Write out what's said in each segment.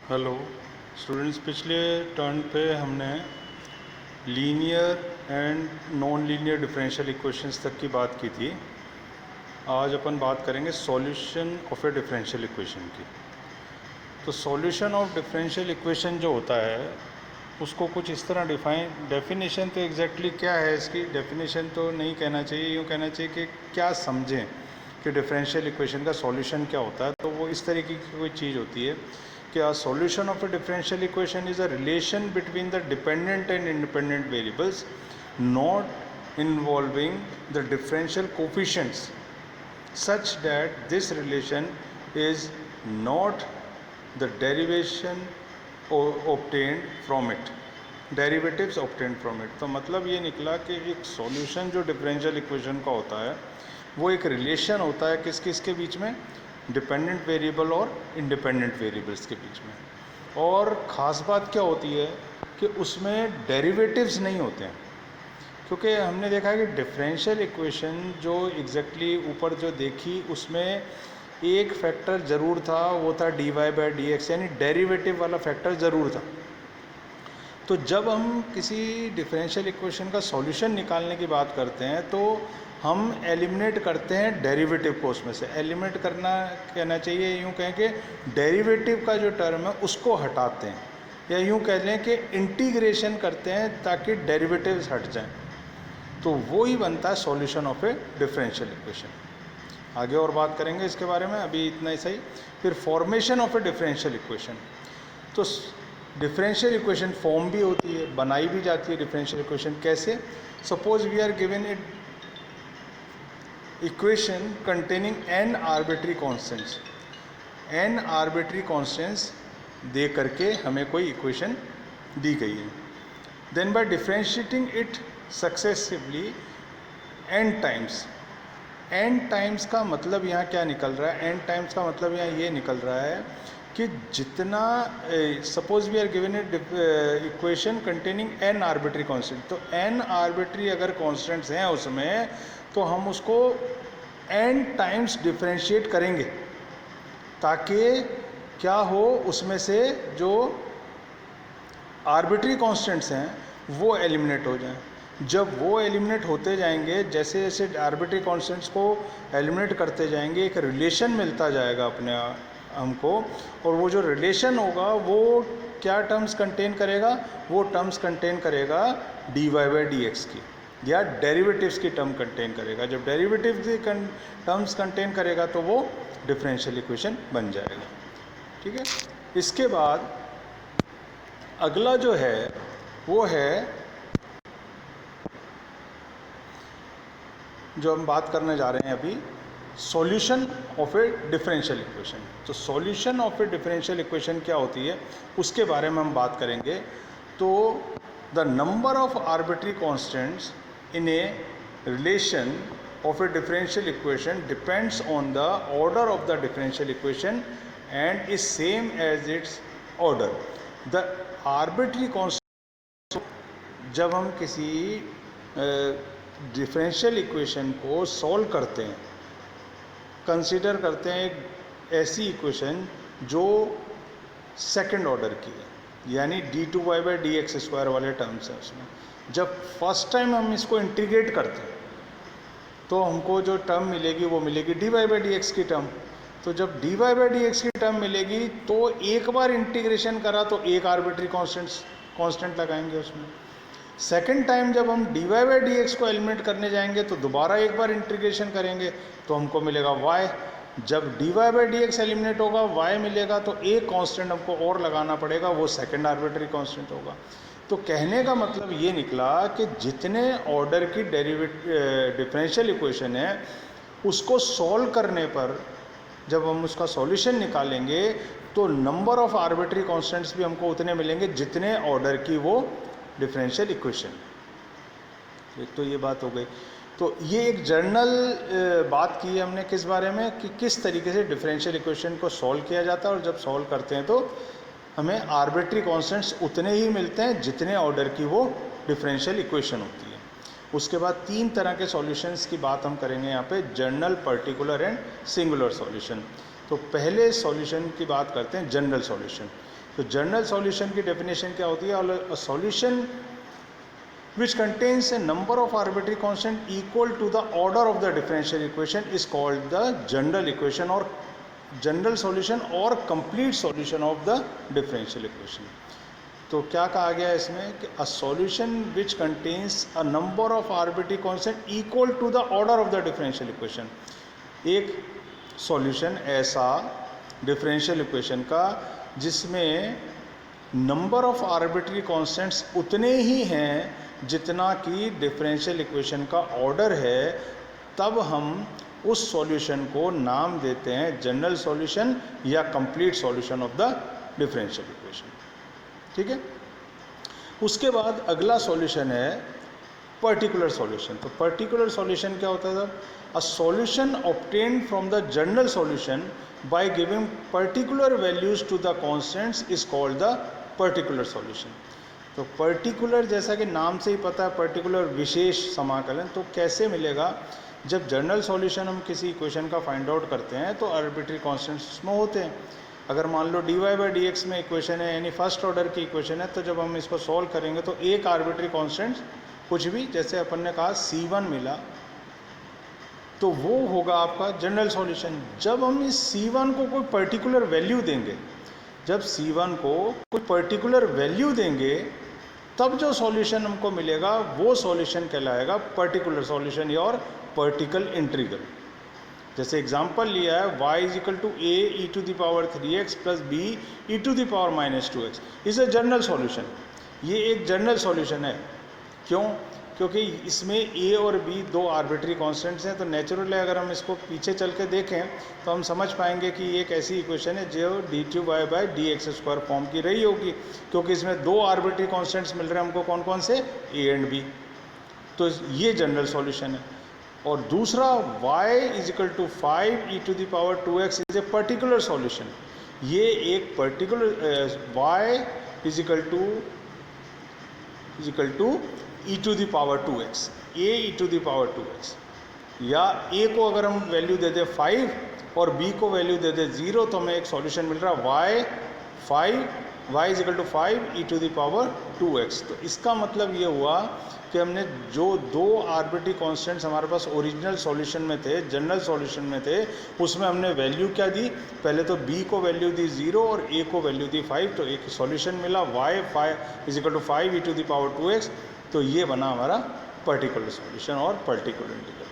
Hello students, पिछले turn पे हमने linear and non linear differential equations तक की बात की थी। आज अपन बात करेंगे solution of a differential equation की। तो सॉल्यूशन ऑफ डिफरेंशियल इक्वेशन जो होता है उसको कुछ इस तरह डेफिनेशन तो एग्जैक्टली क्या है इसकी, डेफिनेशन तो नहीं कहना चाहिए, यूँ कहना चाहिए कि क्या समझें कि डिफरेंशियल इक्वेशन का सॉल्यूशन क्या होता है। तो वो इस तरीके की कोई चीज़ होती है कि a solution of a differential equation is a relation between the dependent and independent variables not involving the differential coefficients such that this relation is not the derivation obtained from it, derivatives obtained from it। तो मतलब ये निकला कि एक solution जो differential equation का होता है वो एक रिलेशन होता है किस किस के बीच में, डिपेंडेंट वेरिएबल और इंडिपेंडेंट वेरिएबल्स के बीच में। और ख़ास बात क्या होती है कि उसमें डेरिवेटिव्स नहीं होते हैं, क्योंकि हमने देखा है कि डिफरेंशियल इक्वेशन जो एग्जैक्टली ऊपर जो देखी उसमें एक फैक्टर ज़रूर था, वो था dy/dx, यानी डेरिवेटिव वाला फैक्टर ज़रूर था। तो जब हम किसी डिफरेंशियल इक्वेशन का सॉल्यूशन निकालने की बात करते हैं तो हम एलिमिनेट करते हैं डेरिवेटिव को उसमें से। एलिमिनेट करना कहना चाहिए, यूँ कहें कि डेरिवेटिव का जो टर्म है उसको हटाते हैं, या यूँ कह लें कि इंटीग्रेशन करते हैं ताकि डेरिवेटिव्स हट जाएं। तो वो ही बनता है solution of a differential equation. आगे और बात करेंगे इसके बारे में, अभी इतना ही सही। फिर formation of a differential equation. तो डिफरेंशियल इक्वेशन फॉर्म भी होती है, बनाई भी जाती है डिफरेंशियल इक्वेशन। कैसे? Suppose we are given it equation containing n arbitrary constants, n arbitrary constants दे करके हमें कोई इक्वेशन दी गई है। Then by differentiating it successively n times. n times का मतलब यहाँ क्या निकल रहा है? n टाइम्स का मतलब यहाँ ये निकल रहा है कि जितना, suppose we are given it equation containing n arbitrary constant, तो n आर्बिट्री अगर कांस्टेंट्स हैं उसमें तो हम उसको n टाइम्स डिफरेंशिएट करेंगे ताकि क्या हो, उसमें से जो आर्बिट्री कांस्टेंट्स हैं वो एलिमिनेट हो जाएं। जब वो एलिमिनेट होते जाएंगे, जैसे जैसे आर्बिट्री कांस्टेंट्स को एलिमिनेट करते जाएंगे, एक रिलेशन मिलता जाएगा अपने हमको, और वो जो रिलेशन होगा वो क्या टर्म्स कंटेन करेगा? वो टर्म्स कंटेन करेगा dy/dx की, या डेरिवेटिव्स की टर्म कंटेन करेगा। जब डेरिवेटिव की टर्म्स कंटेन करेगा तो वो डिफरेंशियल इक्वेशन बन जाएगा। ठीक है। इसके बाद अगला जो है वो है, जो हम बात करने जा रहे हैं अभी, solution of a differential equation. तो solution of a differential equation क्या होती है उसके बारे में हम बात करेंगे। तो the number of arbitrary constants in a relation of a differential equation depends on the order of the differential equation and is same as its order. The arbitrary constant, जब हम किसी डिफरेंशियल इक्वेशन को solve करते हैं, consider करते हैं एक ऐसी इक्वेशन जो सेकंड ऑर्डर की है, यानी d2y/dx² वाले टर्म्स हैं उसमें। जब फर्स्ट टाइम हम इसको इंटीग्रेट करते हैं तो हमको जो टर्म मिलेगी वो मिलेगी dy/dx की टर्म। तो जब dy/dx की टर्म मिलेगी तो एक बार इंटीग्रेशन करा तो एक आर्बिट्री कांस्टेंट लगाएंगे उसमें। सेकेंड टाइम जब हम dy/dx को एलिमिनेट करने जाएंगे तो दोबारा एक बार इंटीग्रेशन करेंगे तो हमको मिलेगा y। जब dy/dx एलिमिनेट होगा, y मिलेगा, तो एक कांस्टेंट हमको और लगाना पड़ेगा, वो सेकंड आर्बिट्री कांस्टेंट होगा। तो कहने का मतलब ये निकला कि जितने ऑर्डर की डिफरेंशियल इक्वेशन है उसको सॉल्व करने पर जब हम उसका सॉल्यूशन निकालेंगे तो नंबर ऑफ आर्बिट्री कांस्टेंट्स भी हमको उतने मिलेंगे जितने ऑर्डर की वो डिफरेंशियल इक्वेशन। एक तो ये बात हो गई। तो ये एक जनरल बात की है हमने किस बारे में, कि किस तरीके से डिफरेंशियल इक्वेशन को सॉल्व किया जाता है, और जब सॉल्व करते हैं तो हमें आर्बिट्री कांस्टेंट्स उतने ही मिलते हैं जितने ऑर्डर की वो डिफरेंशियल इक्वेशन होती है। उसके बाद तीन तरह के सॉल्यूशंस की बात हम करेंगे यहाँ पे, general, particular and singular solution. तो पहले सॉल्यूशन की बात करते हैं जनरल सॉल्यूशन। तो जनरल सॉल्यूशन की डेफिनेशन क्या होती है? A solution which contains a number of arbitrary constant equal to the order of the differential equation is called the general equation or general solution or complete solution of the differential equation. तो क्या कहा गया है इसमें कि a solution which contains a number of arbitrary constant equal to the order of the differential equation. एक solution ऐसा differential equation का जिसमें नंबर ऑफ आर्बिट्री कॉन्स्टेंट्स उतने ही हैं जितना कि डिफरेंशियल इक्वेशन का ऑर्डर है, तब हम उस सॉल्यूशन को नाम देते हैं जनरल सॉल्यूशन या complete solution of the differential equation. ठीक है। उसके बाद अगला सॉल्यूशन है पर्टिकुलर सॉल्यूशन। तो पर्टिकुलर सॉल्यूशन क्या होता है? A solution obtained from the general solution by giving particular values to the constants is called the particular solution. तो पर्टिकुलर, जैसा कि नाम से ही पता है, पर्टिकुलर विशेष समाकलन। तो कैसे मिलेगा? जब जनरल सॉल्यूशन हम किसी इक्वेशन का फाइंड आउट करते हैं तो आर्बिट्री कॉन्स्टेंट्स उसमें होते हैं। अगर मान लो dy/dx में इक्वेशन है, यानी फर्स्ट ऑर्डर की इक्वेशन है, तो जब हम इसको सॉल्व करेंगे तो एक आर्बिट्री कॉन्स्टेंट कुछ भी, जैसे अपन ने कहा C1 मिला, तो वो होगा आपका जनरल सॉल्यूशन। जब हम इस C1 को कोई पर्टिकुलर वैल्यू देंगे, जब C1 को कोई पर्टिकुलर वैल्यू देंगे, तब जो सॉल्यूशन हमको मिलेगा वो सॉल्यूशन कहलाएगा पर्टिकुलर सॉल्यूशन या और पर्टिकल इंटीग्रल। जैसे एग्जांपल लिया है y = a e⁻³ plus b e⁻−2x is a general solution. ये एक जनरल सॉल्यूशन है। क्यों? क्योंकि इसमें a और b दो आर्बिट्री कॉन्स्टेंट्स हैं। तो नेचुरली अगर हम इसको पीछे चल के देखें तो हम समझ पाएंगे कि ये एक ऐसी इक्वेशन है जो d3y/dx² फॉर्म की रही होगी, क्योंकि इसमें दो आर्बिट्री कॉन्स्टेंट्स मिल रहे हैं हमको। कौन कौन से? a and b। तो ये जनरल सॉल्यूशन है। और दूसरा y = 5 e⁻²x is a particular solution. ये एक पर्टिकुलर y = e⁻²x या a को अगर हम वैल्यू दे दें 5 और b को वैल्यू दे दें 0, तो हमें एक सॉल्यूशन मिल रहा है y = 5 e⁻²x। तो इसका मतलब ये हुआ कि हमने जो दो आर्बिट्री कॉन्स्टेंट्स हमारे पास ओरिजिनल सॉल्यूशन में थे, जनरल सॉल्यूशन में थे, उसमें हमने वैल्यू क्या दी? पहले तो b को वैल्यू दी 0 और a को वैल्यू दी 5। तो एक सॉल्यूशन मिला y = 5 e⁻²x। तो ये बना हमारा पर्टिकुलर सॉल्यूशन और पर्टिकुलर इंटीग्रल।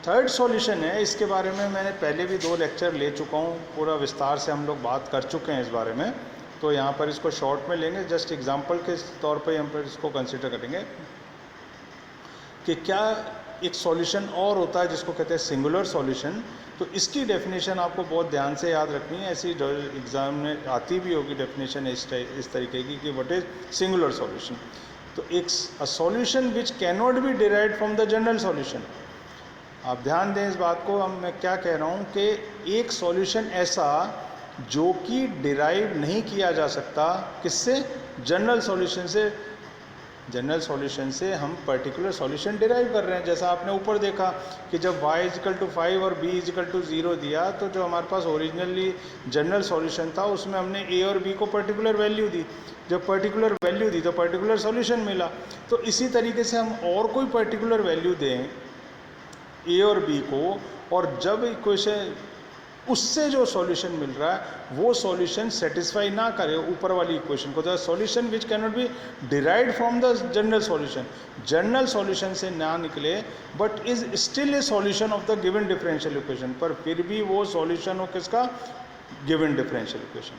थर्ड सॉल्यूशन है, इसके बारे में मैंने पहले भी 2 लेक्चर ले चुका हूँ, पूरा विस्तार से हम लोग बात कर चुके हैं इस बारे में। तो यहाँ पर इसको शॉर्ट में लेंगे, जस्ट एग्जांपल के तौर पे हम पर इसको कंसिडर करेंगे कि क्या एक सॉल्यूशन और होता है जिसको कहते हैं सिंगुलर सॉल्यूशन। तो इसकी डेफिनेशन आपको बहुत ध्यान से याद रखनी है, ऐसी एग्जाम में आती भी होगी डेफिनेशन इस तरीके की कि व्हाट इज सिंगुलर सॉल्यूशन। तो एक solution which can not be derived from the general solution. आप ध्यान दें इस बात को, मैं क्या कह रहा हूँ कि एक सॉल्यूशन ऐसा जो कि डिराइव नहीं किया जा सकता, किससे? जनरल सॉल्यूशन से। जनरल सॉल्यूशन से हम पर्टिकुलर सॉल्यूशन डिराइव कर रहे हैं। जैसा आपने ऊपर देखा कि जब y = 5 और b = 0 दिया, तो जो हमारे पास ओरिजिनली जनरल सॉल्यूशन था उसमें हमने a और b को पर्टिकुलर वैल्यू दी। जब पर्टिकुलर वैल्यू दी तो पर्टिकुलर सॉल्यूशन मिला। तो इसी तरीके से हम और कोई पर्टिकुलर वैल्यू दें a और b को, और जब इक्वेशन उससे जो सॉल्यूशन मिल रहा है वो सॉल्यूशन सेटिस्फाई ना करे ऊपर वाली इक्वेशन को, the solution which can not be derived from the general solution, general solution से ना निकले, but is still a solution of the given differential equation, पर फिर भी वो सॉल्यूशन हो किसका? Given differential equation.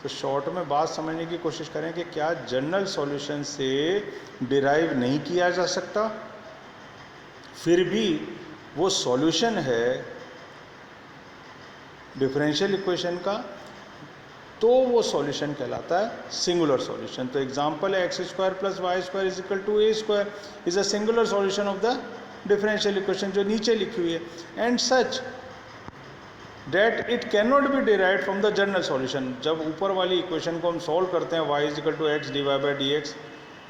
तो शॉर्ट में बात समझने की कोशिश करें कि क्या जनरल सॉल्यूशन से डिराइव नहीं किया जा सकता, फिर भी वो सॉल्यूशन है डिफरेंशियल इक्वेशन का, तो वो सॉल्यूशन कहलाता है सिंगुलर सॉल्यूशन। तो एग्जांपल है x² + y² = a² is a singular solution of the differential equation, जो नीचे लिखी हुई है, and such that it can not be derived from the general solution. जब ऊपर वाली इक्वेशन को हम सॉल्व करते हैं y = x dy/dx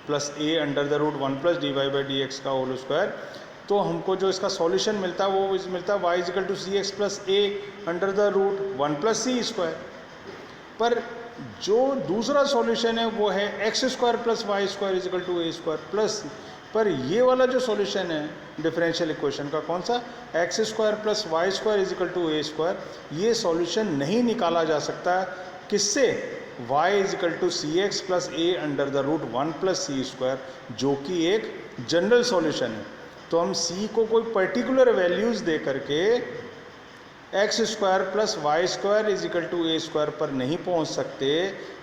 plus a √1 + dy/dx का होल स्क्वायर, तो हमको जो इसका सॉल्यूशन मिलता है वो मिलता है y = cx + a √1 + c²। पर जो दूसरा सॉल्यूशन है वो है x square plus y square equal to a square plus, पर ये वाला जो सॉल्यूशन है डिफरेंशियल इक्वेशन का कौन सा, x square plus y square equal to a square, ये सॉल्यूशन नहीं निकाला जा सकता किससे, y equal to c x plus a under the root 1 plus c square, जो कि एक जनरल सॉल्यूशन है। तो हम c को कोई पर्टिकुलर वैल्यूज़ दे करके x square plus y square equal to a square पर नहीं पहुंच सकते,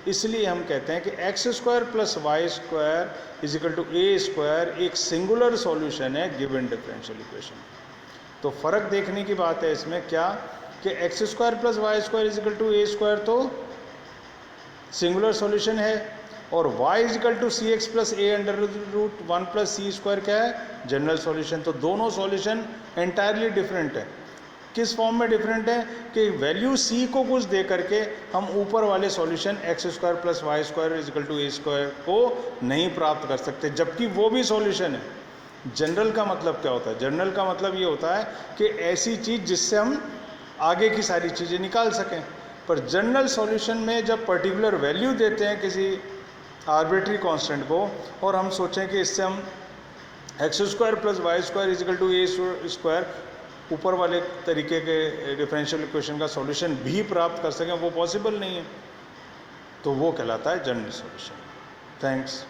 इसलिए हम कहते हैं कि x square plus y square equal to a square एक सिंगुलर सॉल्यूशन है गिवन डिफरेंशियल इक्वेशन। तो फ़र्क देखने की बात है इसमें क्या, कि x square plus y square equal to a square तो सिंगुलर सॉल्यूशन है, और y equal to c x plus a under root 1 plus c square क्या है, जनरल सॉल्यूशन। तो दोनों सॉल्यूशन एंटायरली डिफरेंट है। किस फॉर्म में डिफरेंट है कि वैल्यू c को कुछ दे करके हम ऊपर वाले solution x square plus y square equal to a square को नहीं प्राप्त कर सकते, जबकि वो भी सॉल्यूशन है। जनरल का मतलब क्या होता है, जनरल का मतलब ये होता है कि ऐसी चीज़ जिससे हम आगे की सारी चीज़ें निकाल सकें। पर जनरल सॉल्यूशन में जब पर्टिकुलर वैल्यू देते हैं किसी आर्बिट्री कांस्टेंट को, और हम सोचें कि इससे हम x square plus y square equal to a square ऊपर वाले तरीके के डिफरेंशियल इक्वेशन का सॉल्यूशन भी प्राप्त कर सकें, वो पॉसिबल नहीं है। तो वो कहलाता है जनरल सॉल्यूशन। थैंक्स।